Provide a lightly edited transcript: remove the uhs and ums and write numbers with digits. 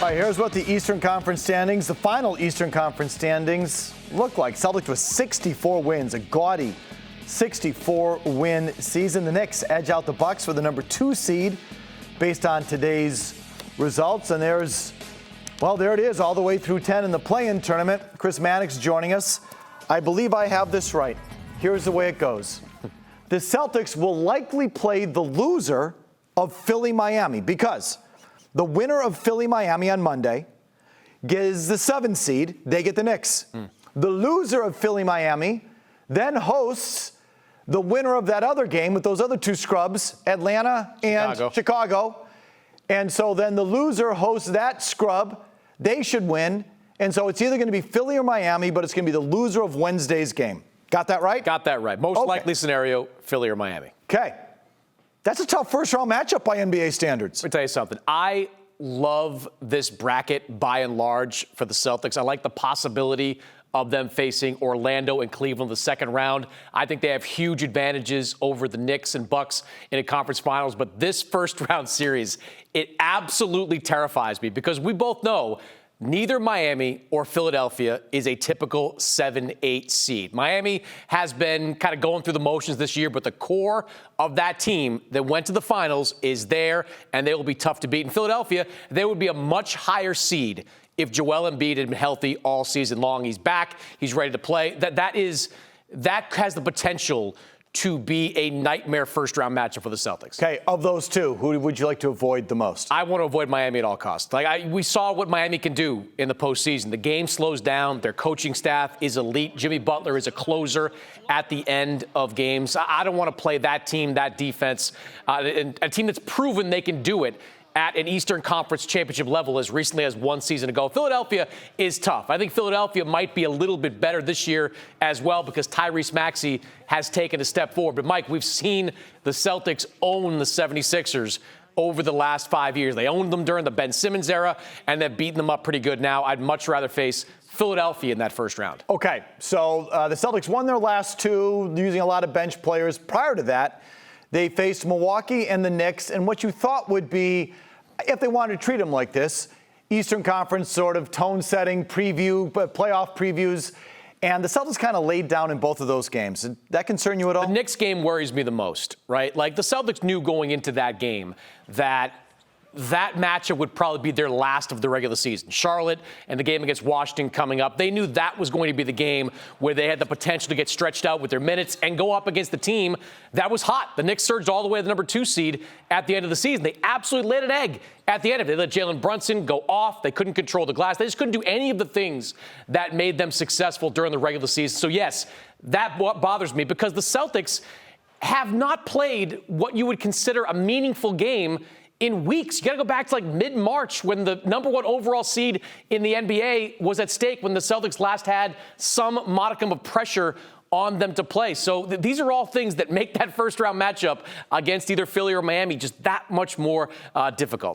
All right, here's what the Eastern Conference standings, the final Eastern Conference standings, look like. Celtics with 64 wins, a gaudy 64-win season. The Knicks edge out the Bucks for the number 2 seed based on today's results. And there it is, all the way through 10 in the play-in tournament. Chris Mannix joining us. I believe I have this right. Here's the way it goes. The Celtics will likely play the loser of Philly-Miami because the winner of Philly-Miami on Monday is the 7 seed. They get the Knicks. The loser of Philly-Miami then hosts the winner of that other game with those other 2 scrubs, Atlanta and Chicago. And so then the loser hosts that scrub. They should win. And so it's either going to be Philly or Miami, but it's going to be the loser of Wednesday's game. Got that right? Got that right. Most likely scenario, Philly or Miami. Okay. That's a tough first-round matchup by NBA standards. Let me tell you something. I love this bracket by and large for the Celtics. I like the possibility of them facing Orlando and Cleveland in the second round. I think they have huge advantages over the Knicks and Bucks in a conference finals. But this first-round series, it absolutely terrifies me because we both know neither Miami or Philadelphia is a typical 7-8 seed. Miami has been kind of going through the motions this year, but the core of that team that went to the finals is there, and they will be tough to beat. In Philadelphia, they would be a much higher seed if Joel Embiid had been healthy all season long. He's back. He's ready to play. That has the potential to be a nightmare first-round matchup for the Celtics. Okay, of those 2, who would you like to avoid the most? I want to avoid Miami at all costs. We saw what Miami can do in the postseason. The game slows down. Their coaching staff is elite. Jimmy Butler is a closer at the end of games. I don't want to play that team, that defense, and a team that's proven they can do it at an Eastern Conference championship level as recently as 1 season ago. Philadelphia is tough. I think Philadelphia might be a little bit better this year as well because Tyrese Maxey has taken a step forward. But, Mike, we've seen the Celtics own the 76ers over the last 5 years. They owned them during the Ben Simmons era, and they've beaten them up pretty good now. I'd much rather face Philadelphia in that first round. Okay, so the Celtics won their last 2 using a lot of bench players. Prior to that, they faced Milwaukee and the Knicks, and what you thought would be, if they wanted to treat them like this, Eastern Conference sort of tone-setting preview, playoff previews, and the Celtics kind of laid down in both of those games. Did that concern you at all? The Knicks game worries me the most, right? Like, the Celtics knew going into that game that matchup would probably be their last of the regular season. Charlotte and the game against Washington coming up, they knew that was going to be the game where they had the potential to get stretched out with their minutes and go up against the team that was hot. The Knicks surged all the way to the number 2 seed at the end of the season. They absolutely laid an egg at the end of it. They let Jalen Brunson go off. They couldn't control the glass. They just couldn't do any of the things that made them successful during the regular season. So, yes, that bothers me because the Celtics have not played what you would consider a meaningful game in weeks. You got to go back to like mid-March when the number 1 overall seed in the NBA was at stake when the Celtics last had some modicum of pressure on them to play. So these are all things that make that first-round matchup against either Philly or Miami just that much more difficult.